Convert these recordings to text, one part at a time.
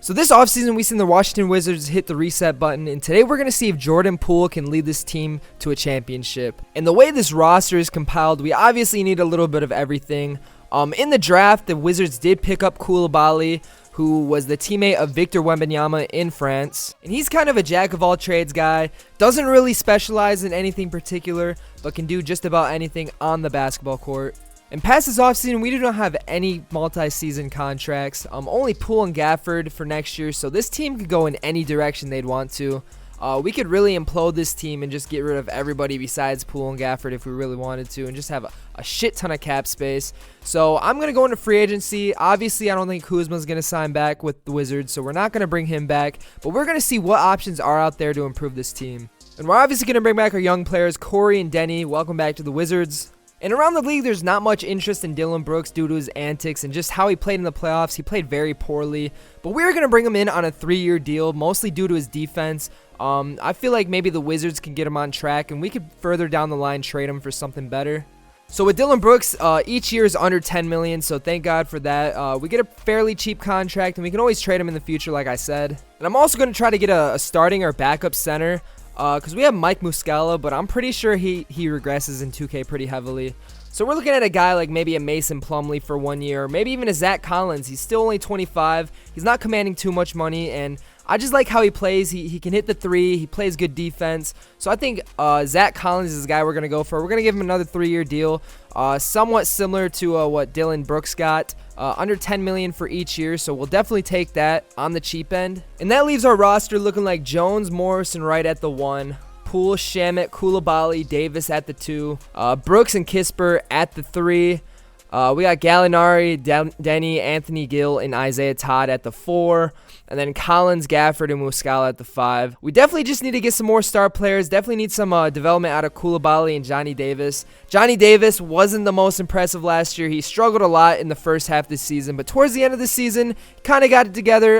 So this offseason, we've seen the Washington Wizards hit the reset button, and today we're going to see if Jordan Poole can lead this team to a championship. And the way this roster is compiled, we obviously need a little bit of everything. In the draft, the Wizards did pick up Coulibaly, who was the teammate of Victor Wembanyama in France. And he's kind of a jack-of-all-trades guy, doesn't really specialize in anything particular, but can do just about anything on the basketball court. And past this offseason, we do not have any multi-season contracts, only Poole and Gafford for next year, so this team could go in any direction they'd want to. We could really implode this team and just get rid of everybody besides Poole and Gafford if we really wanted to, and just have a shit ton of cap space. So I'm going to go into free agency. Obviously, I don't think Kuzma's going to sign back with the Wizards, so we're not going to bring him back, but we're going to see what options are out there to improve this team. And we're obviously going to bring back our young players, Corey and Denny. Welcome back to the Wizards. And around the league, there's not much interest in Dillon Brooks due to his antics and just how he played in the playoffs. He played very poorly, but we're going to bring him in on a 3-year deal, mostly due to his defense. I feel like maybe the Wizards can get him on track, and we could further down the line trade him for something better. So with Dillon Brooks, each year is under $10 million, so thank God for that. We get a fairly cheap contract, and we can always trade him in the future, like I said. And I'm also going to try to get a starting or backup center. Because we have Mike Muscala, but I'm pretty sure he regresses in 2K pretty heavily. So we're looking at a guy like maybe a Mason Plumlee for 1 year, or maybe even a Zach Collins. He's still only 25. He's not commanding too much money, and I just like how he plays. He can hit the three. He plays good defense. So I think Zach Collins is the guy we're going to go for. We're going to give him another 3-year deal, somewhat similar to what Dillon Brooks got. Under $10 million for each year, so we'll definitely take that on the cheap end. And that leaves our roster looking like Jones, Morris, and Wright at the 1, Poole, Shamet, Coulibaly, Davis at the 2, Brooks and Kispert at the 3. We got Gallinari, Denny, Anthony Gill, and Isaiah Todd at the 4. And then Collins, Gafford, and Muscala at the 5. We definitely just need to get some more star players. Definitely need some development out of Coulibaly and Johnny Davis. Johnny Davis wasn't the most impressive last year. He struggled a lot in the first half of the season. But towards the end of the season, kind of got it together.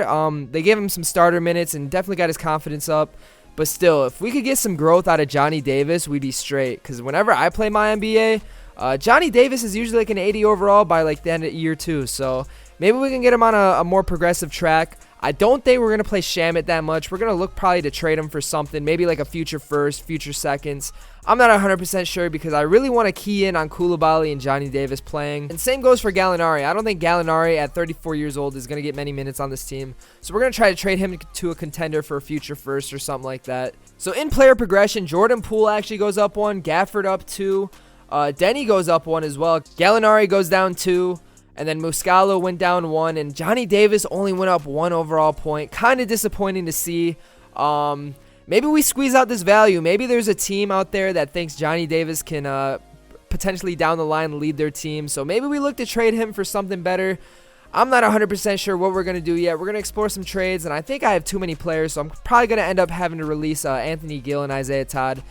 They gave him some starter minutes and definitely got his confidence up. But still, if we could get some growth out of Johnny Davis, we'd be straight. Because whenever I play my NBA, Johnny Davis is usually like an 80 overall by like the end of year 2. So maybe we can get him on a more progressive track. I don't think we're going to play Shamet that much. We're going to look probably to trade him for something, maybe like a future first, future seconds. I'm not 100% sure because I really want to key in on Coulibaly and Johnny Davis playing. And same goes for Gallinari. I don't think Gallinari at 34 years old is going to get many minutes on this team. So we're going to try to trade him to a contender for a future first or something like that. So in player progression, Jordan Poole actually goes up 1, Gafford up 2, Denny goes up 1 as well, Gallinari goes down 2. And then Muscala went down 1, and Johnny Davis only went up 1 overall point. Kind of disappointing to see. Maybe we squeeze out this value. Maybe there's a team out there that thinks Johnny Davis can potentially down the line lead their team. So maybe we look to trade him for something better. I'm not 100% sure what we're going to do yet. We're going to explore some trades, and I think I have too many players, so I'm probably going to end up having to release Anthony Gill and Isaiah Todd.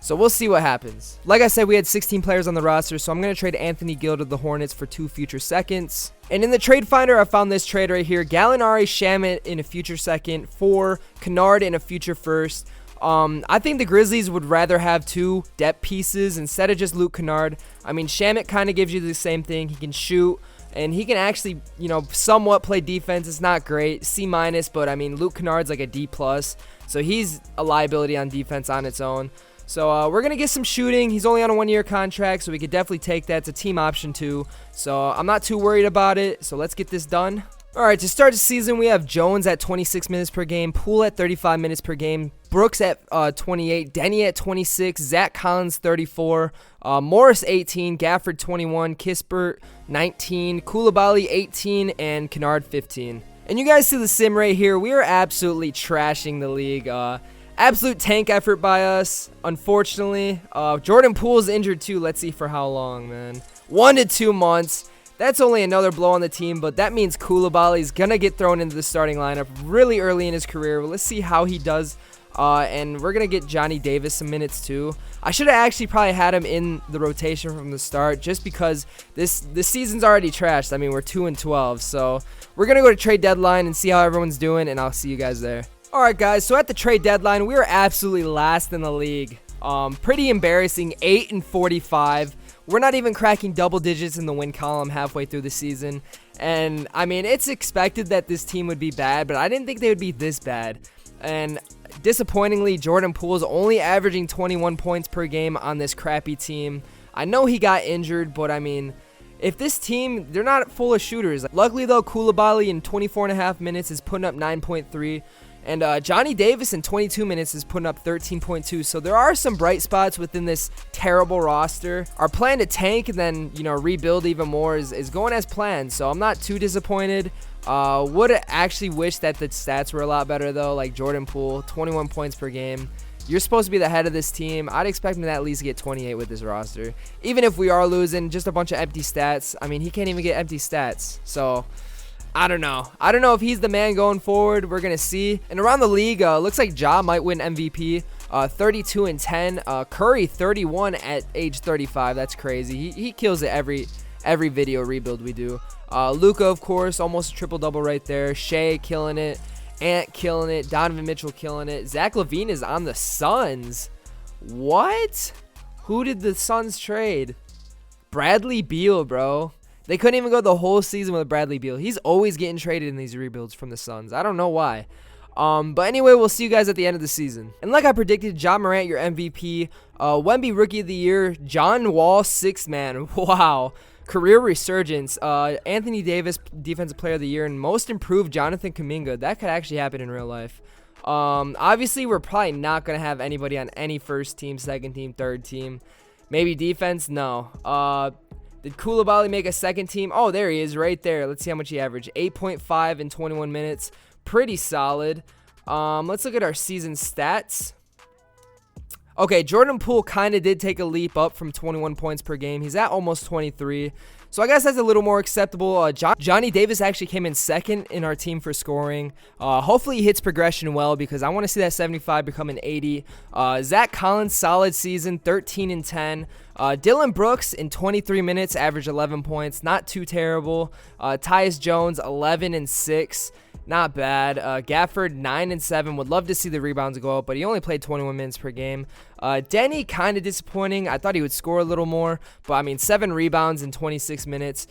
So we'll see what happens. Like I said, we had 16 players on the roster, so I'm going to trade Anthony Gill to the Hornets for 2 future seconds. And in the trade finder, I found this trade right here. Gallinari, Shamet in a future second, for Kennard in a future first. I think the Grizzlies would rather have 2 depth pieces instead of just Luke Kennard. I mean, Shamet kind of gives you the same thing. He can shoot, and he can actually, somewhat play defense. It's not great, C-, but I mean, Luke Kennard's like a D+. So he's a liability on defense on its own. So we're going to get some shooting. He's only on a 1-year contract, so we could definitely take that. It's a team option too. So I'm not too worried about it. So let's get this done. All right, to start the season, we have Jones at 26 minutes per game, Poole at 35 minutes per game, Brooks at 28, Denny at 26, Zach Collins 34, Morris 18, Gafford 21, Kispert 19, Coulibaly 18, and Kennard 15. And you guys see the sim right here. We are absolutely trashing the league. Absolute tank effort by us, unfortunately. Jordan Poole's injured too. Let's see for how long, man. 1 to 2 months. That's only another blow on the team, but that means Coulibaly's going to get thrown into the starting lineup really early in his career. Let's see how he does. And we're going to get Johnny Davis some minutes too. I should have actually probably had him in the rotation from the start just because this season's already trashed. I mean, we're 2-12, so we're going to go to trade deadline and see how everyone's doing, and I'll see you guys there. Alright guys, so at the trade deadline, we are absolutely last in the league. Pretty embarrassing, 8-45. We're not even cracking double digits in the win column halfway through the season. And I mean, it's expected that this team would be bad, but I didn't think they would be this bad. And disappointingly, Jordan Poole is only averaging 21 points per game on this crappy team. I know he got injured, but I mean, if this team, they're not full of shooters. Luckily though, Coulibaly in 24.5 minutes is putting up 9.3. And Johnny Davis in 22 minutes is putting up 13.2. So there are some bright spots within this terrible roster. Our plan to tank and then, rebuild even more is going as planned. So I'm not too disappointed. Would actually wish that the stats were a lot better though. Like Jordan Poole, 21 points per game. You're supposed to be the head of this team. I'd expect him to at least get 28 with this roster. Even if we are losing, just a bunch of empty stats. I mean, he can't even get empty stats. So I don't know. I don't know if he's the man going forward. We're going to see. And around the league, looks like Ja might win MVP. 32 and 10. Curry 31 at age 35. That's crazy. He kills it every video rebuild we do. Luka, of course, almost a triple-double right there. Shea killing it. Ant killing it. Donovan Mitchell killing it. Zach LaVine is on the Suns. What? Who did the Suns trade? Bradley Beal, bro. They couldn't even go the whole season with Bradley Beal. He's always getting traded in these rebuilds from the Suns. I don't know why. But anyway, we'll see you guys at the end of the season. And like I predicted, Ja Morant, your MVP. Wemby, Rookie of the Year. John Wall, Sixth Man. Wow. Career resurgence. Anthony Davis, Defensive Player of the Year. And Most Improved, Jonathan Kuminga. That could actually happen in real life. Obviously, we're probably not going to have anybody on any first team, second team, third team. Maybe defense? No. Did Coulibaly make a second team? Oh, there he is right there. Let's see how much he averaged. 8.5 in 21 minutes. Pretty solid. Let's look at our season stats. Okay, Jordan Poole kind of did take a leap up from 21 points per game. He's at almost 23. So I guess that's a little more acceptable. Johnny Davis actually came in second in our team for scoring. Hopefully he hits progression well because I want to see that 75 become an 80. Zach Collins, solid season, 13 and 10. Dylan Brooks in 23 minutes, averaged 11 points. Not too terrible. Tyus Jones, 11 and 6. Not bad. Gafford, 9 and 7. Would love to see the rebounds go up, but he only played 21 minutes per game. Denny, kind of disappointing. I thought he would score a little more, but I mean, 7 rebounds in 26 minutes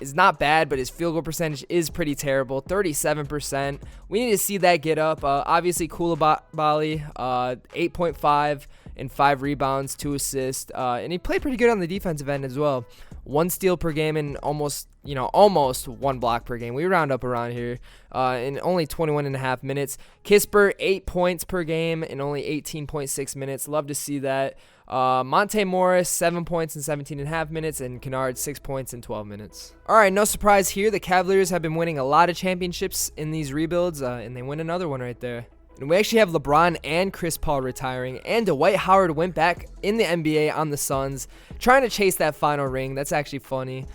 is not bad, but his field goal percentage is pretty terrible, 37%. We need to see that get up. Obviously, Coulibaly, 8.5 and 5 rebounds, 2 assists, and he played pretty good on the defensive end as well. 1 steal per game and almost 1 block per game. We round up around here in only 21.5 minutes. Kispert, 8 points per game in only 18.6 minutes. Love to see that. Monte Morris, 7 points in 17.5 minutes, and Kennard, 6 points in 12 minutes. All right, no surprise here. The Cavaliers have been winning a lot of championships in these rebuilds, and they win another one right there. And we actually have LeBron and Chris Paul retiring, and Dwight Howard went back in the NBA on the Suns, trying to chase that final ring. That's actually funny.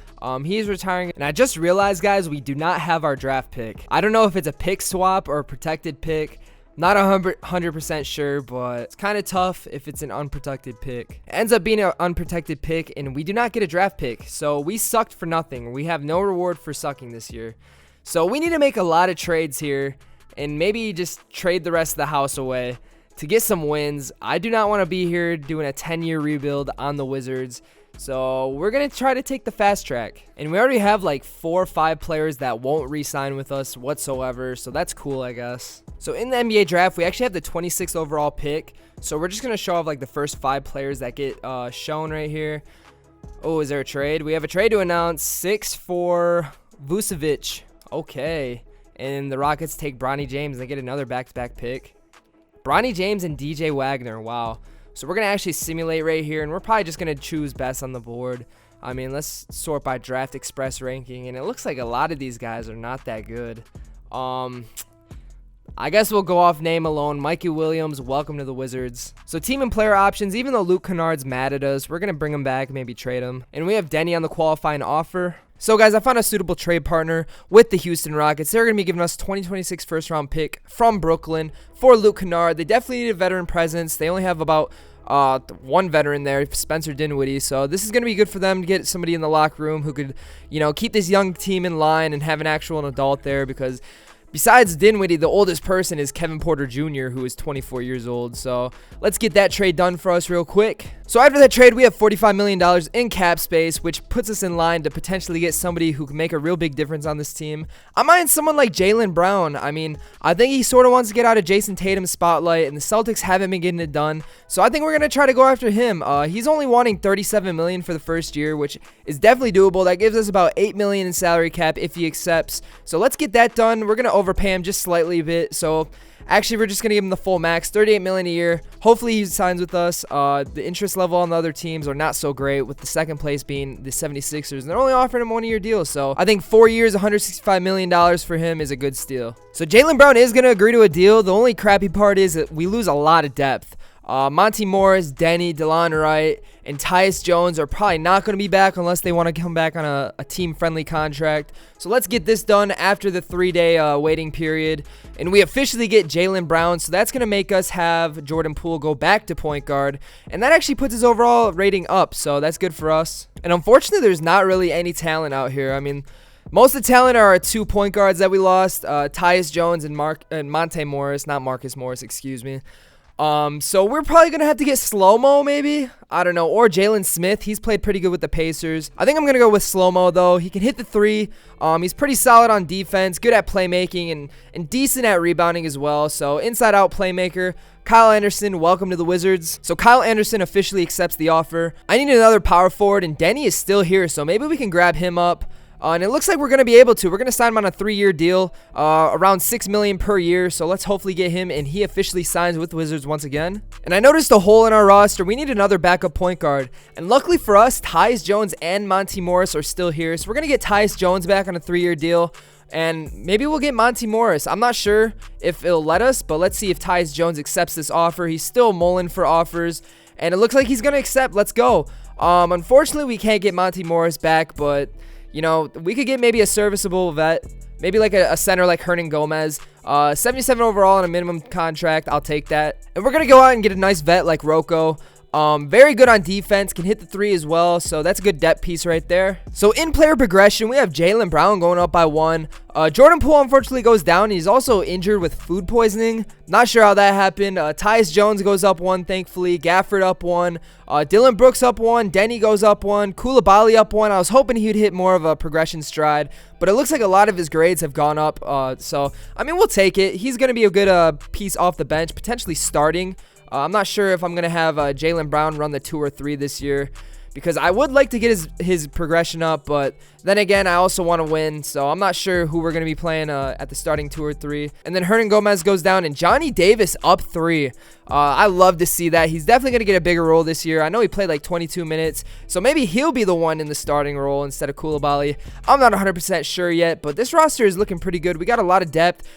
He's retiring, and I just realized, guys, we do not have our draft pick. I don't know if it's a pick swap or a protected pick. Not 100% sure, but it's kind of tough if it's an unprotected pick. It ends up being an unprotected pick, and we do not get a draft pick, so we sucked for nothing. We have no reward for sucking this year. So we need to make a lot of trades here, and maybe just trade the rest of the house away to get some wins. I do not want to be here doing a 10-year rebuild on the Wizards. So we're going to try to take the fast track. And we already have like 4 or 5 players that won't re-sign with us whatsoever. So that's cool, I guess. So in the NBA draft, we actually have the 26th overall pick. So we're just going to show off like the first 5 players that get shown right here. Oh, is there a trade? We have a trade to announce. 6 for Vucevic. Okay. And the Rockets take Bronny James. They get another back-to-back pick. Bronny James and DJ Wagner. Wow. So we're going to actually simulate right here, and we're probably just going to choose best on the board. I mean, let's sort by Draft Express ranking, and it looks like a lot of these guys are not that good. I guess we'll go off name alone. Mikey Williams, welcome to the Wizards. So team and player options, even though Luke Kennard's mad at us, we're going to bring him back, maybe trade him. And we have Denny on the qualifying offer. So guys, I found a suitable trade partner with the Houston Rockets. They're going to be giving us 2026 first round pick from Brooklyn for Luke Kennard. They definitely need a veteran presence. They only have about 1 veteran there, Spencer Dinwiddie. So this is going to be good for them to get somebody in the locker room who could, keep this young team in line and have an actual adult there, because besides Dinwiddie, the oldest person is Kevin Porter Jr., who is 24 years old. So let's get that trade done for us real quick. So after that trade, we have $45 million in cap space, which puts us in line to potentially get somebody who can make a real big difference on this team. I'm eyeing someone like Jaylen Brown. I mean, I think he sort of wants to get out of Jason Tatum's spotlight, and the Celtics haven't been getting it done. So I think we're going to try to go after him. He's only wanting $37 million for the first year, which is definitely doable. That gives us about $8 million in salary cap if he accepts. So let's get that done. We're going to overpay him just slightly a bit. So actually, we're just going to give him the full max, $38 million a year. Hopefully, he signs with us. The interest level on the other teams are not so great, with the second place being the 76ers. And they're only offering him 1 year deal. So I think 4 years, $165 million for him is a good steal. So Jaylen Brown is going to agree to a deal. The only crappy part is that we lose a lot of depth. Monty Morris, Denny, DeLon Wright, and Tyus Jones are probably not going to be back unless they want to come back on a team-friendly contract. So let's get this done after the 3-day waiting period. And we officially get Jaylen Brown, so that's going to make us have Jordan Poole go back to point guard. And that actually puts his overall rating up, so that's good for us. And unfortunately, there's not really any talent out here. I mean, most of the talent are our 2 point guards that we lost, Tyus Jones and Monte Morris, not Marcus Morris, excuse me. So we're probably going to have to get Slow-Mo maybe. I don't know. Or Jalen Smith. He's played pretty good with the Pacers. I think I'm going to go with Slow-Mo though. He can hit the 3. He's pretty solid on defense, good at playmaking, and decent at rebounding as well. So inside-out playmaker. Kyle Anderson, welcome to the Wizards. So Kyle Anderson officially accepts the offer. I need another power forward, and Denny is still here, so maybe we can grab him up. And it looks like we're going to be able to. We're going to sign him on a 3-year deal, around $6 million per year. So let's hopefully get him, and he officially signs with the Wizards once again. And I noticed a hole in our roster. We need another backup point guard. And luckily for us, Tyus Jones and Monty Morris are still here. So we're going to get Tyus Jones back on a 3-year deal. And maybe we'll get Monty Morris. I'm not sure if it'll let us, but let's see if Tyus Jones accepts this offer. He's still mulling for offers, and it looks like he's going to accept. Let's go. Unfortunately, we can't get Monty Morris back, but you know, we could get maybe a serviceable vet, maybe like a center like Hernan Gomez. 77 overall on a minimum contract. I'll take that. And we're going to go out and get a nice vet like Rocco. Very good on defense, can hit the 3 as well, so that's a good depth piece right there. So in player progression, we have Jaylen Brown going up by 1. Jordan Poole unfortunately goes down. He's also injured with food poisoning. Not sure how that happened. Tyus Jones goes up 1, thankfully. Gafford up 1. Dylan Brooks up 1. Denny goes up 1. Coulibaly up 1. I was hoping he'd hit more of a progression stride, but it looks like a lot of his grades have gone up. So, I mean, we'll take it. He's going to be a good piece off the bench, potentially starting. I'm not sure if I'm going to have Jaylen Brown run the 2 or 3 this year, because I would like to get his progression up, but then again, I also want to win, so I'm not sure who we're going to be playing at the starting 2 or 3. And then Hernan Gomez goes down, and Johnny Davis up 3. I love to see that. He's definitely going to get a bigger role this year. I know he played like 22 minutes, so maybe he'll be the one in the starting role instead of Coulibaly. I'm not 100% sure yet, but this roster is looking pretty good. We got a lot of depth.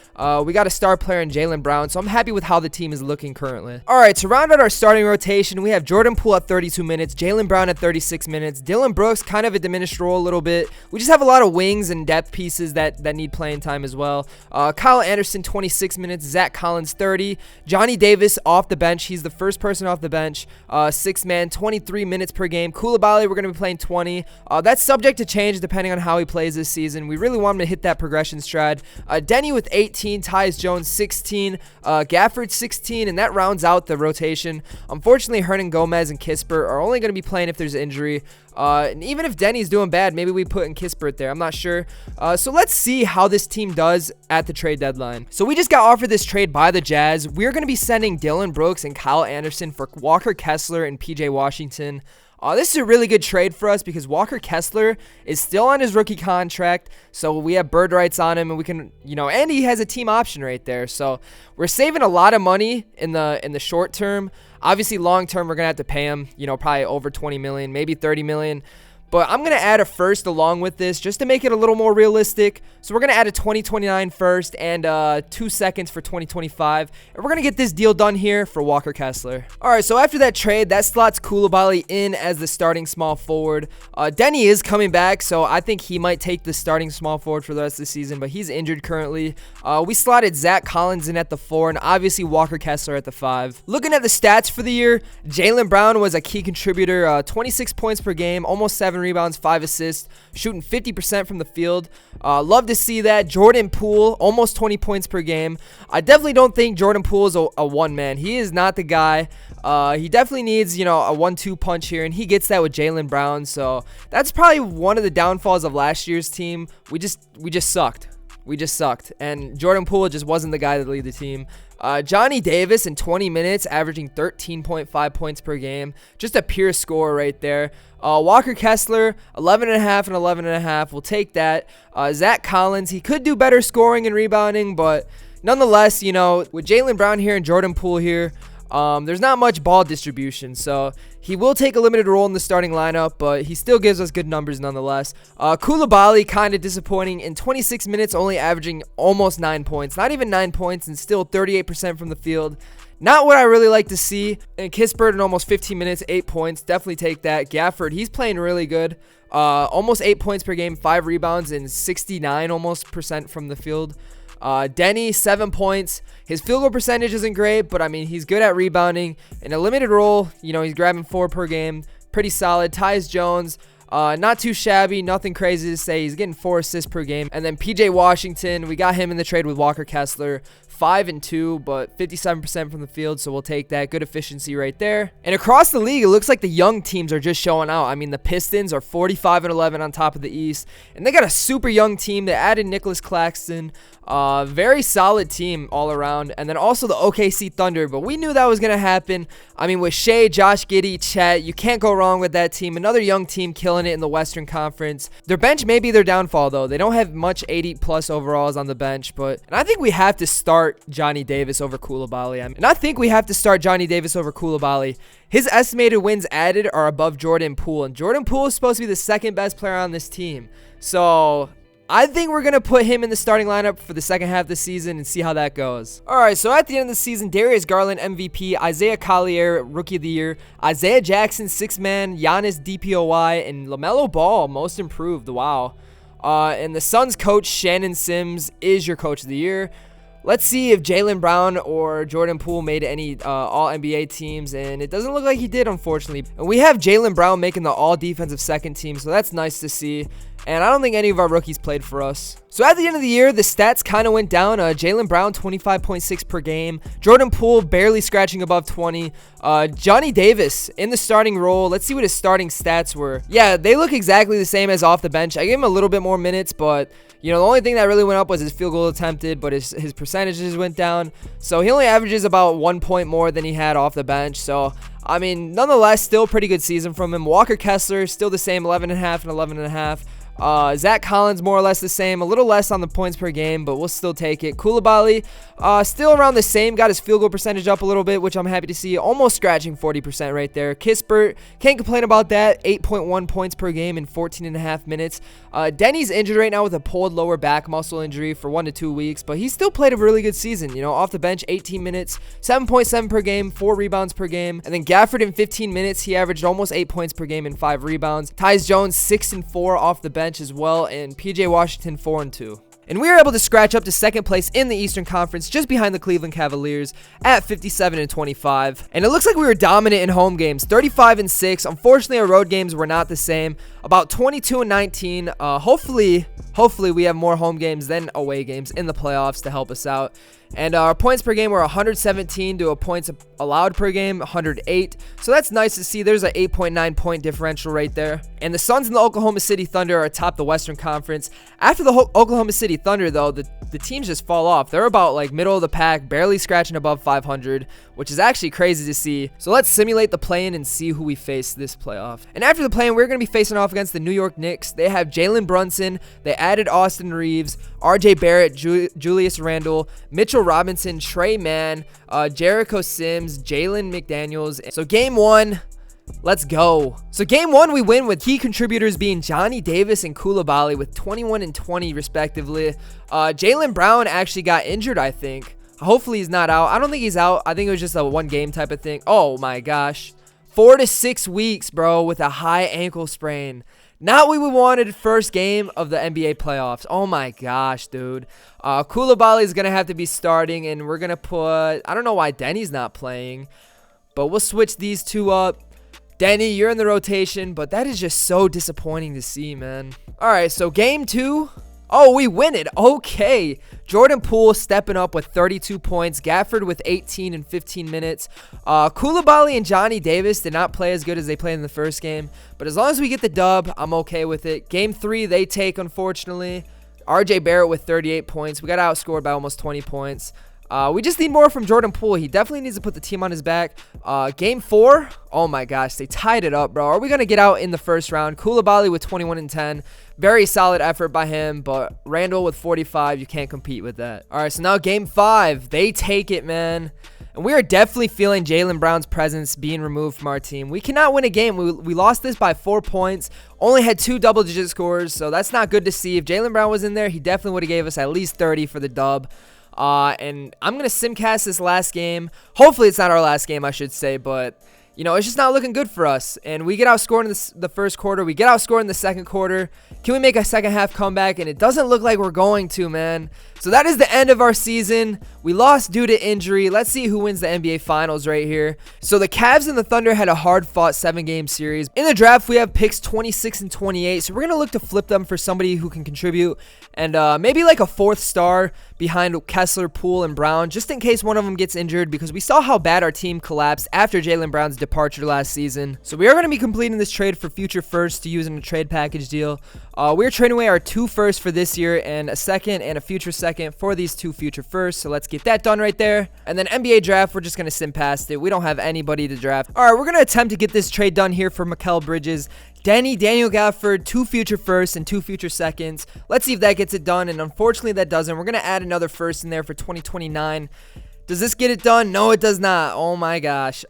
We got a star player in Jaylen Brown, so I'm happy with how the team is looking currently. All right, to round out our starting rotation, we have Jordan Poole at 32 minutes, Jaylen Brown at 36 minutes, Dylan Brooks kind of a diminished role a little bit. We just have a lot of wings and depth pieces that need playing time as well. Kyle Anderson, 26 minutes, Zach Collins, 30. Johnny Davis off the bench. He's the first person off the bench. 6-man, 23 minutes per game. Coulibaly, we're going to be playing 20. That's subject to change depending on how he plays this season. We really want him to hit that progression stride. Denny with 18, Tyus Jones 16, Gafford 16, and that rounds out the rotation. Unfortunately, Hernan Gomez and Kispert are only going to be playing if there's injury. And even if Denny's doing bad, maybe we put in Kispert there. I'm not sure. So let's see how this team does at the trade deadline. So we just got offered this trade by the Jazz. We're going to be sending Dylan Brooks and Kyle Anderson for Walker Kessler and PJ Washington. This is a really good trade for us because Walker Kessler is still on his rookie contract, so we have bird rights on him, and we can, and he has a team option right there. So we're saving a lot of money in the short term. Obviously, long term, we're gonna have to pay him, probably over 20 million, maybe 30 million. But I'm going to add a first along with this just to make it a little more realistic. So we're going to add a 2029 first and 2 seconds for 2025. And we're going to get this deal done here for Walker Kessler. All right, so after that trade, that slots Coulibaly in as the starting small forward. Denny is coming back, so I think he might take the starting small forward for the rest of the season, but he's injured currently. We slotted Zach Collins in at the 4 and obviously Walker Kessler at the 5. Looking at the stats for the year, Jaylen Brown was a key contributor, 26 points per game, almost 7 7 rebounds, 5 assists, shooting 50% from the field. Love to see that. Jordan Poole, almost 20 points per game. I definitely don't think Jordan Poole is a one-man. He is not the guy. He definitely needs, a 1-2 punch here, and he gets that with Jaylen Brown. So that's probably one of the downfalls of last year's team. We just sucked. We just sucked, and Jordan Poole just wasn't the guy to lead the team. Johnny Davis in 20 minutes, averaging 13.5 points per game. Just a pure scorer right there. Walker Kessler, 11.5 and 11.5. We'll take that. Zach Collins, he could do better scoring and rebounding, but nonetheless, with Jaylen Brown here and Jordan Poole here, there's not much ball distribution, so he will take a limited role in the starting lineup, but he still gives us good numbers nonetheless. Coulibaly, kind of disappointing. In 26 minutes, only averaging almost 9 points. Not even 9 points, and still 38% from the field. Not what I really like to see. And Kispert in almost 15 minutes, 8 points. Definitely take that. Gafford, he's playing really good. Almost 8 points per game, 5 rebounds, and 69 almost percent from the field. Denny, 7 points. His field goal percentage isn't great, but I mean, he's good at rebounding. In a limited role, he's grabbing 4 per game. Pretty solid. Tyus Jones, not too shabby, nothing crazy to say. He's getting 4 assists per game. And then PJ Washington, we got him in the trade with Walker Kessler. 5 and 2, but 57% from the field, so we'll take that. Good efficiency right there. And across the league, it looks like the young teams are just showing out. I mean, the Pistons are 45 and 11 on top of the East, and they got a super young team. They added Nicholas Claxton. Very solid team all around. And then also the OKC Thunder, but we knew that was going to happen. I mean, with Shea, Josh Giddey, Chet, you can't go wrong with that team. Another young team killing it in the Western Conference. Their bench may be their downfall, though. They don't have much 80-plus overalls on the bench, and I think we have to start Johnny Davis over Coulibaly. His estimated wins added are above Jordan Poole, and Jordan Poole is supposed to be the second best player on this team. So I think we're going to put him in the starting lineup for the second half of the season and see how that goes. All right, so at the end of the season, Darius Garland, MVP, Isaiah Collier, Rookie of the Year, Isaiah Jackson, 6-man, Giannis, DPOY, and LaMelo Ball, Most Improved. Wow. And the Suns coach, Shannon Sims, is your Coach of the Year. Let's see if Jaylen Brown or Jordan Poole made any All-NBA teams, and it doesn't look like he did, unfortunately. And we have Jaylen Brown making the All-Defensive second team, so that's nice to see. And I don't think any of our rookies played for us. So at the end of the year, the stats kind of went down. Jaylen Brown, 25.6 per game. Jordan Poole, barely scratching above 20. Johnny Davis in the starting role. Let's see what his starting stats were. Yeah, they look exactly the same as off the bench. I gave him a little bit more minutes, but the only thing that really went up was his field goal attempted, but his percentages went down. So he only averages about 1 point more than he had off the bench. So I mean, nonetheless, still a pretty good season from him. Walker Kessler, still the same, 11.5 and 11.5. Zach Collins, more or less the same, a little less on the points per game, but we'll still take it. Coulibaly, still around the same, got his field goal percentage up a little bit, which I'm happy to see, almost scratching 40% right there. Kispert, can't complain about that, 8.1 points per game in 14.5 minutes. Denny's injured right now with a pulled lower back muscle injury for 1 to 2 weeks, but he still played a really good season, off the bench, 18 minutes, 7.7 per game, 4 rebounds per game. And then Gafford in 15 minutes, he averaged almost 8 points per game and 5 rebounds. Tyus Jones, 6 and 4 off the bench as well, and PJ Washington, 4 and 2. And we were able to scratch up to second place in the Eastern Conference, just behind the Cleveland Cavaliers at 57 and 25. And it looks like we were dominant in home games, 35 and 6. Unfortunately, our road games were not the same, about 22 and 19. Hopefully we have more home games than away games in the playoffs to help us out. And our points per game were 117 to a points allowed per game, 108. So that's nice to see. There's an 8.9 point differential right there. And the Suns and the Oklahoma City Thunder are atop the Western Conference. After the Oklahoma City Thunder, though, the teams just fall off. They're about like middle of the pack, barely scratching above 500, which is actually crazy to see. So let's simulate the play-in and see who we face this playoff. And after the play-in, we're going to be facing off against the New York Knicks. They have Jalen Brunson. They added Austin Reeves, RJ Barrett, Julius Randle, Mitchell Robinson, Trey Mann, Jericho Sims, Jalen McDaniels. So game one, let's go. So game one, we win with key contributors being Johnny Davis and Coulibaly with 21 and 20 respectively. Jaylen Brown actually got injured, I think. Hopefully he's not out. I don't think he's out. I think it was just a one game type of thing. Oh my gosh. 4 to 6 weeks, bro, with a high ankle sprain. Not what we wanted first game of the NBA playoffs. Oh my gosh, dude. Coulibaly is going to have to be starting, and we're going to put, I don't know why Denny's not playing, but we'll switch these two up. Denny, you're in the rotation, but that is just so disappointing to see, man. All right, so game 2. Oh, we win it. Okay. Jordan Poole stepping up with 32 points. Gafford with 18 in 15 minutes. Coulibaly and Johnny Davis did not play as good as they played in the first game. But as long as we get the dub, I'm okay with it. Game 3, they take, unfortunately. RJ Barrett with 38 points. We got outscored by almost 20 points. We just need more from Jordan Poole. He definitely needs to put the team on his back. Game 4, oh my gosh, they tied it up, bro. Are we going to get out in the first round? Coulibaly with 21 and 10. Very solid effort by him, but Randall with 45, you can't compete with that. All right, so now game 5, they take it, man. And we are definitely feeling Jaylen Brown's presence being removed from our team. We cannot win a game. We lost this by 4 points. Only had 2 double-digit scores, so that's not good to see. If Jaylen Brown was in there, he definitely would have gave us at least 30 for the dub. And I'm going to simcast this last game. Hopefully it's not our last game, I should say, but you know, it's just not looking good for us. And we get outscored in the first quarter. We get outscored in the second quarter. Can we make a second half comeback? And it doesn't look like we're going to, man. So that is the end of our season. We lost due to injury. Let's see who wins the NBA Finals right here. So the Cavs and the Thunder had a hard-fought 7-game series. In the draft, we have picks 26 and 28. So we're going to look to flip them for somebody who can contribute. And maybe like a 4th star behind Kessler, Poole, and Brown, just in case one of them gets injured, because we saw how bad our team collapsed after Jaylen Brown's departure last season. So we are going to be completing this trade for future firsts to use in a trade package deal. We're trading away our 2 firsts for this year and a second and a future second for these 2 future firsts. So let's get that done right there. And then NBA draft, we're just going to sim past it. We don't have anybody to draft. All right, we're going to attempt to get this trade done here for Mikal Bridges. Daniel Gafford, 2 future firsts and 2 future seconds. Let's see if that gets it done. And unfortunately, that doesn't. We're going to add another first in there for 2029. Does this get it done? No, it does not. Oh my gosh.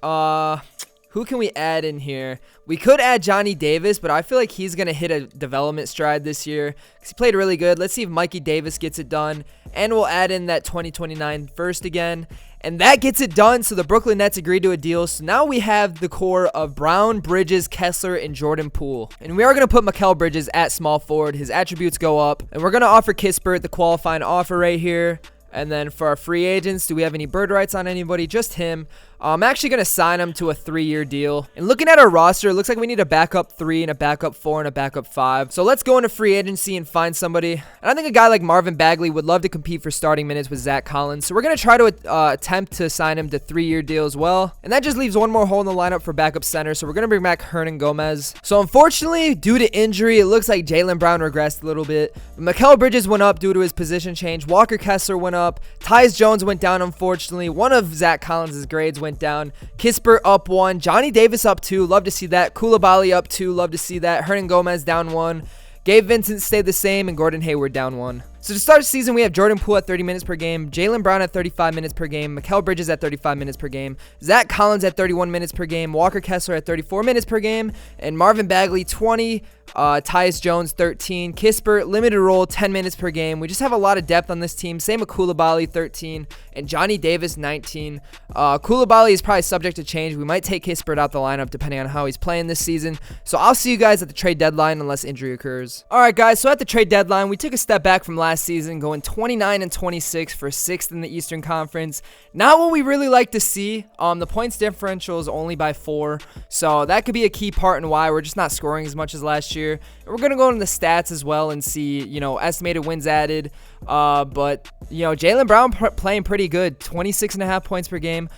Who can we add in here? We could add Johnny Davis, but I feel like he's going to hit a development stride this year because he played really good. Let's see if Mikey Davis gets it done. And we'll add in that 2029 first again. And that gets it done. So the Brooklyn Nets agreed to a deal. So now we have the core of Brown, Bridges, Kessler, and Jordan Poole. And we are going to put Mikal Bridges at small forward. His attributes go up. And we're going to offer Kispert the qualifying offer right here. And then for our free agents, do we have any bird rights on anybody? Just him. I'm actually going to sign him to a 3-year deal. And looking at our roster, it looks like we need a backup 3 and a backup 4 and a backup 5. So let's go into free agency and find somebody. And I think a guy like Marvin Bagley would love to compete for starting minutes with Zach Collins. So we're going to try to attempt to sign him to 3-year deal as well. And that just leaves one more hole in the lineup for backup center. So we're going to bring back Hernan Gomez. So unfortunately, due to injury, it looks like Jaylen Brown regressed a little bit. But Mikal Bridges went up due to his position change. Walker Kessler went up. Tyus Jones went down, unfortunately. One of Zach Collins' grades went down. Kispert up 1. Johnny Davis up 2. Love to see that. Coulibaly up 2. Love to see that. Hernan Gomez down 1. Gabe Vincent stayed the same, and Gordon Hayward down 1. So to start the season, we have Jordan Poole at 30 minutes per game, Jaylen Brown at 35 minutes per game, Mikal Bridges at 35 minutes per game, Zach Collins at 31 minutes per game, Walker Kessler at 34 minutes per game, and Marvin Bagley 20, Tyus Jones 13, Kispert limited role 10 minutes per game. We just have a lot of depth on this team. Same with Coulibaly 13 and Johnny Davis 19. Coulibaly is probably subject to change. We might take Kispert out the lineup depending on how he's playing this season. So I'll see you guys at the trade deadline unless injury occurs. All right, guys. So at the trade deadline, we took a step back from last season, going 29 and 26 for 6th in the Eastern Conference. Not what we really like to see. The points differential is only by 4, so that could be a key part in why we're just not scoring as much as last year. And we're gonna go into the stats as well and see, estimated wins added. But Jaylen Brown playing pretty good, 26.5 points per game.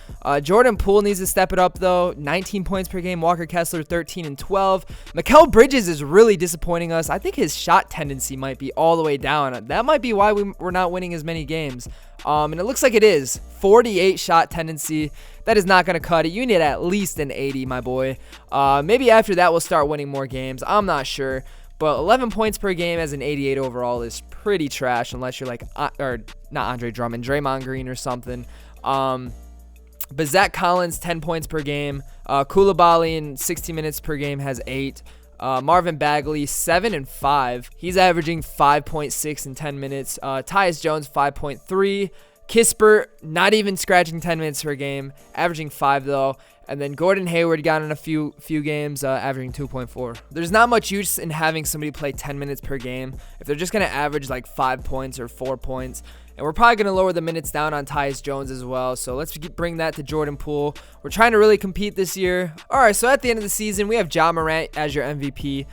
Jordan Poole needs to step it up though, 19 points per game. Walker Kessler 13 and 12. Mikal Bridges is really disappointing us. I think his shot tendency might be all the way down. That might be why we're not winning as many games. And it looks like it is 48 shot tendency. That is not going to cut it. You need at least an 80, my boy. Maybe after that we'll start winning more games. I'm not sure. But 11 points per game as an 88 overall is pretty trash unless you're like, or not Andre Drummond, Draymond Green or something. But Zach Collins, 10 points per game. Coulibaly in 60 minutes per game has 8. Marvin Bagley, 7 and 5. He's averaging 5.6 in 10 minutes. Tyus Jones, 5.3. Kispert, not even scratching 10 minutes per game, averaging 5 though. And then Gordon Hayward got in a few games, averaging 2.4. There's not much use in having somebody play 10 minutes per game if they're just going to average like 5 points or 4 points. And we're probably going to lower the minutes down on Tyus Jones as well. So let's bring that to Jordan Poole. We're trying to really compete this year. All right, so at the end of the season, we have Ja Morant as your MVP.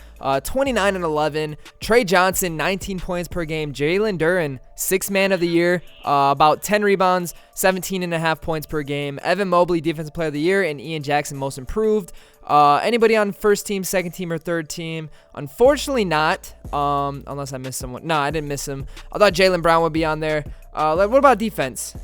29 and 11. Trey Johnson, 19 points per game. Jaylen Duren, 6th man of the year. About 10 rebounds, 17.5 points per game. Evan Mobley, defensive player of the year. And Ian Jackson, most improved. Anybody on first team, second team, or third team? Unfortunately not, unless I missed someone. No, I didn't miss him. I thought Jaylen Brown would be on there. What about defense?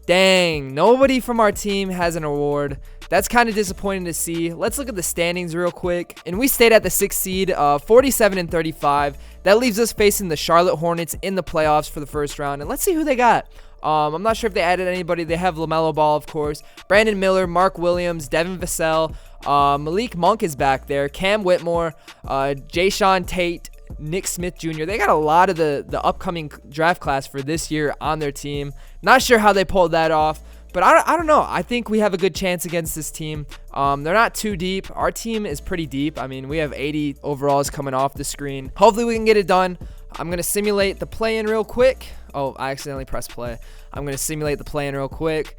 Dang, nobody from our team has an award. That's kind of disappointing to see. Let's look at the standings real quick. And we stayed at the 6th seed, 47 and 35. That leaves us facing the Charlotte Hornets in the playoffs for the first round. And let's see who they got. I'm not sure if they added anybody. They have LaMelo Ball, of course. Brandon Miller, Mark Williams, Devin Vassell. Malik Monk is back there. Cam Whitmore, Jayshawn Tate, Nick Smith Jr. They got a lot of the upcoming draft class for this year on their team. Not sure how they pulled that off, but I don't know. I think we have a good chance against this team. They're not too deep. Our team is pretty deep. I mean, we have 80 overalls coming off the screen. Hopefully we can get it done. I'm going to simulate the play-in real quick. Oh, I accidentally pressed play. I'm going to simulate the play-in real quick.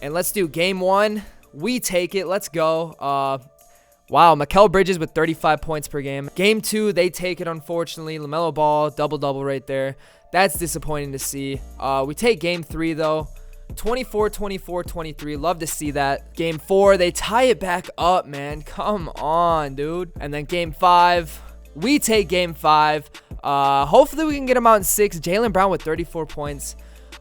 And let's do game 1. We take it. Let's go. Wow, Mikal Bridges with 35 points per game. Game 2, they take it, unfortunately. LaMelo Ball, double-double right there. That's disappointing to see. We take game 3, though. 24, 24, 23. Love to see that. Game 4, they tie it back up, man. Come on, dude. And then game 5, we take game 5. Hopefully we can get them out in 6. Jaylen Brown with 34 points.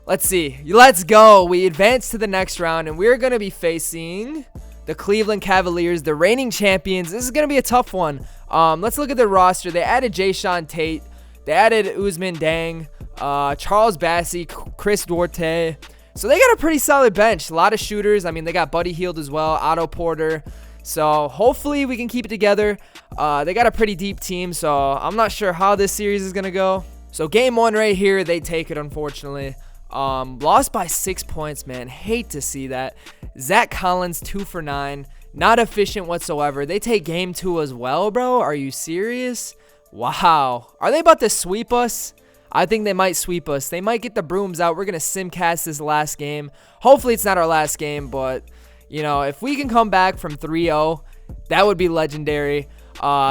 Let's see. Let's go. We advance to the next round, and we're going to be facing the Cleveland Cavaliers, the reigning champions. This is going to be a tough one. Let's look at their roster. They added Jayshawn Tate. They added Ousmane Dang, Charles Bassey, Chris Duarte. So they got a pretty solid bench. A lot of shooters. I mean, they got Buddy Hield as well, Otto Porter. So hopefully we can keep it together. They got a pretty deep team, so I'm not sure how this series is going to go. So game 1 right here, they take it, unfortunately. Lost by 6 points, man. Hate to see that. Zach Collins, 2 for 9. Not efficient whatsoever. They take game 2 as well, bro. Are you serious? Wow. Are they about to sweep us? I think they might sweep us. They might get the brooms out. We're going to simcast this last game. Hopefully it's not our last game, but, you know, if we can come back from 3-0, that would be legendary.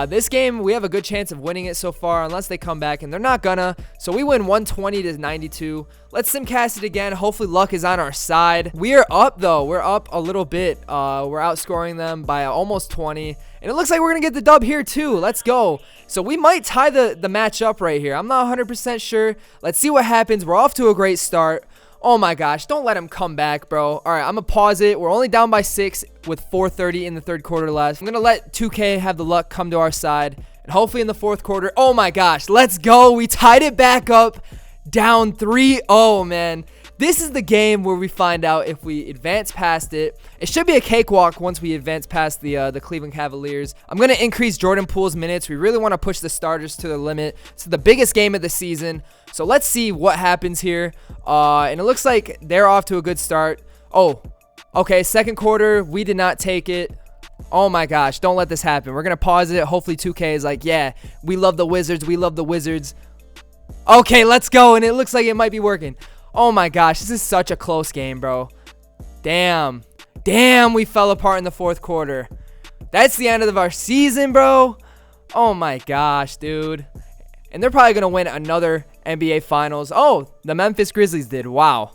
This game, we have a good chance of winning it so far, unless they come back, and they're not gonna. So we win 120-92. Let's simcast it again. Hopefully luck is on our side. We are up, though. We're up a little bit. We're outscoring them by almost 20. And it looks like we're gonna get the dub here, too. Let's go. So we might tie the match up right here. I'm not 100% sure. Let's see what happens. We're off to a great start. Oh my gosh, don't let him come back, bro. All right, I'm going to pause it. We're only down by 6 with 4:30 in the third quarter left. I'm going to let 2K have the luck come to our side. And hopefully in the fourth quarter, oh my gosh, let's go. We tied it back up, down 3-0, man. This is the game where we find out if we advance past it. It should be a cakewalk once we advance past the Cleveland Cavaliers. I'm going to increase Jordan Poole's minutes. We really want to push the starters to the limit. It's the biggest game of the season. So let's see what happens here. And it looks like they're off to a good start. Oh, okay, second quarter, we did not take it. Oh my gosh, don't let this happen. We're going to pause it. Hopefully 2K is like, yeah, we love the Wizards. We love the Wizards. Okay, let's go. And it looks like it might be working. Oh my gosh, this is such a close game, bro. Damn, we fell apart in the fourth quarter. That's the end of our season, bro. Oh my gosh, dude. And they're probably going to win another NBA Finals. Oh, the Memphis Grizzlies did. Wow.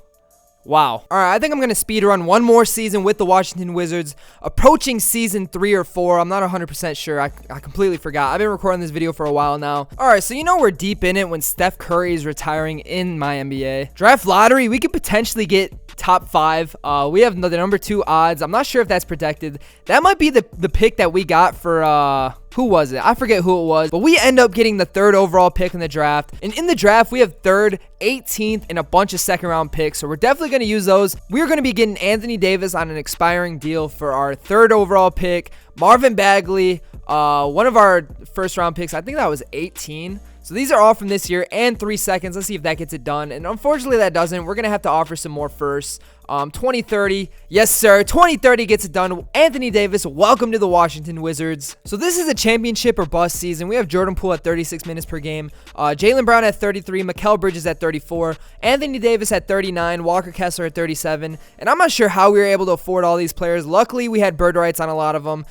All right, I think I'm going to speed run one more season with the Washington Wizards, approaching season 3 or 4. I'm not 100% sure. I completely forgot. I've been recording this video for a while now. All right, so you know we're deep in it when Steph Curry is retiring in my NBA. Draft lottery, we could potentially get top 5. We have the number 2 odds. I'm not sure if that's protected. That might be the pick that we got for who was it? I forget who it was, but we end up getting the 3rd overall pick in the draft. And in the draft, we have 3rd, 18th, and a bunch of second round picks. So we're definitely going to use those. We're going to be getting Anthony Davis on an expiring deal for our 3rd overall pick. Marvin Bagley, one of our first round picks. I think that was 18. So these are all from this year and 3 seconds. Let's see if that gets it done. And unfortunately that doesn't. We're going to have to offer some more firsts. 2030. Yes, sir. 2030 gets it done. Anthony Davis, welcome to the Washington Wizards. So this is a championship or bust season. We have Jordan Poole at 36 minutes per game. Jaylen Brown at 33. Mikal Bridges at 34. Anthony Davis at 39. Walker Kessler at 37. And I'm not sure how we were able to afford all these players. Luckily, we had bird rights on a lot of them.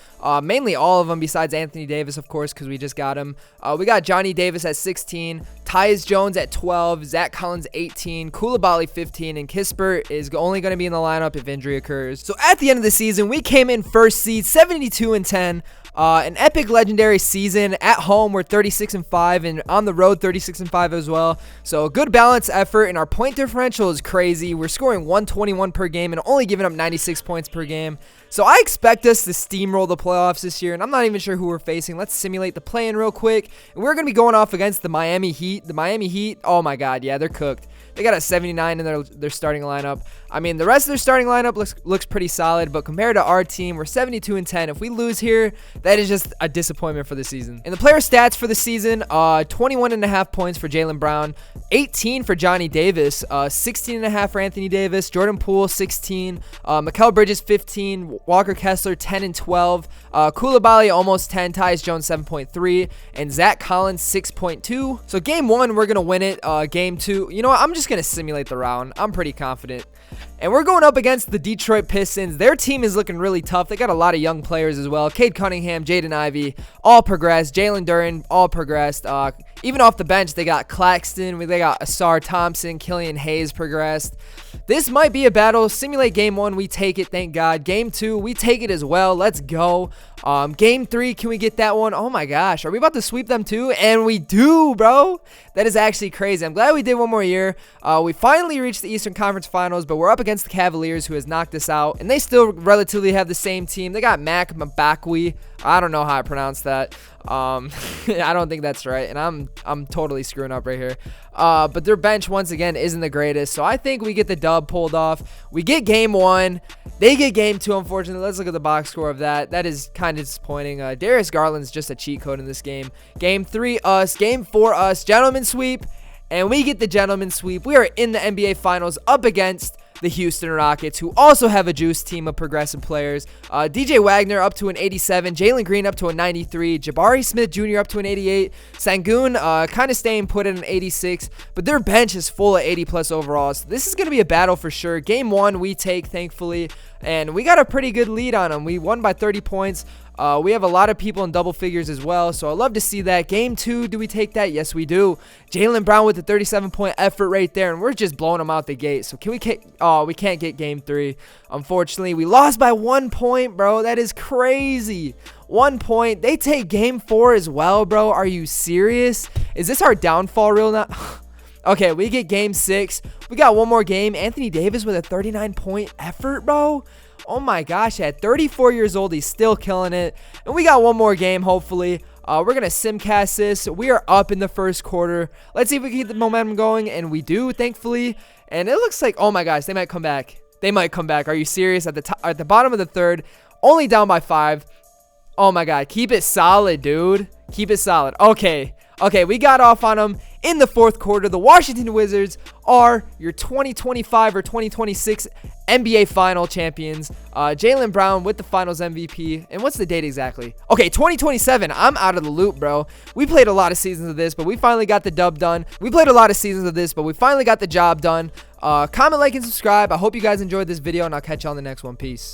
Mainly all of them besides Anthony Davis, of course, because we just got him. We got Johnny Davis at 16. Tyus Jones at 12. Zach Collins 18. Coulibaly 15. And Kispert is only going to be in the lineup if injury occurs. So at the end of the season, we came in first seed, 72-10. An epic legendary season. At home, we're 36-5, and on the road, 36-5 as well. So a good balanced effort, and our point differential is crazy. We're scoring 121 per game and only giving up 96 points per game. So I expect us to steamroll the playoffs this year, and I'm not even sure who we're facing. Let's simulate the play-in real quick. And we're going to be going off against the Miami Heat. The Miami Heat, oh my God, yeah, they're cooked. They got a 79 in their starting lineup. I mean, the rest of their starting lineup looks pretty solid, but compared to our team, we're 72-10. If we lose here, that is just a disappointment for the season. And the player stats for the season, 21.5 points for Jaylen Brown, 18 for Johnny Davis, 16.5 for Anthony Davis, Jordan Poole 16, Mikal Bridges 15, Walker Kessler 10 and 12, Coulibaly almost 10, Tyus Jones 7.3, and Zach Collins 6.2. So game 1, we're gonna win it. Game 2, you know what? I'm just gonna simulate the round. I'm pretty confident. And we're going up against the Detroit Pistons. Their team is looking really tough. They got a lot of young players as well. Cade Cunningham, Jaden Ivey, all progressed. Jalen Duren, all progressed. Even off the bench, they got Claxton. They got Asar Thompson. Killian Hayes progressed. This might be a battle. Simulate game 1. We take it, thank God. Game 2, we take it as well. Let's go. Game 3, can we get that one? Oh my gosh, are we about to sweep them too? And we do, bro. That is actually crazy. I'm glad we did one more year. We finally reached the Eastern Conference Finals, but we're up against the Cavaliers, who has knocked us out. And they still relatively have the same team. They got Mac Mbakwe. I don't know how I pronounce that. I don't think that's right, and I'm totally screwing up right here. But their bench once again isn't the greatest, so I think we get the dub pulled off. We get game 1, they get game 2. Unfortunately, let's look at the box score of that. That is kind of disappointing. Darius Garland's just a cheat code in this game. Game 3 us, game 4 us, gentleman sweep, and we get the gentleman sweep. We are in the NBA Finals up against the Houston Rockets, who also have a juice team of progressive players. DJ Wagner up to an 87, Jalen Green up to a 93, Jabari Smith Jr. up to an 88, Sengun kind of staying put at an 86, but their bench is full of 80-plus overall. So this is going to be a battle for sure. Game 1 we take, thankfully, and we got a pretty good lead on them. We won by 30 points. We have a lot of people in double figures as well, so I love to see that. Game 2, do we take that? Yes, we do. Jaylen Brown with the 37-point effort right there, and we're just blowing them out the gate. So we can't get game 3. Unfortunately, we lost by 1 point, bro. That is crazy. 1 point. They take game 4 as well, bro. Are you serious? Is this our downfall reel now? Okay, we get game 6. We got one more game. Anthony Davis with a 39-point effort, bro. Oh my gosh, at 34 years old, he's still killing it. And we got one more game, hopefully. We're going to simcast this. We are up in the first quarter. Let's see if we can get the momentum going. And we do, thankfully. And it looks like, oh my gosh, they might come back. They might come back. Are you serious? At the bottom of the third, only down by 5. Oh my God, keep it solid, dude. Keep it solid. Okay, we got off on them in the fourth quarter. The Washington Wizards are your 2025 or 2026 NBA Final champions. Jaylen Brown with the Finals MVP. And what's the date exactly? Okay, 2027. I'm out of the loop, bro. We played a lot of seasons of this, but we finally got the dub done. We played a lot of seasons of this, but we finally got the job done. Comment, like, and subscribe. I hope you guys enjoyed this video, and I'll catch you on the next one. Peace.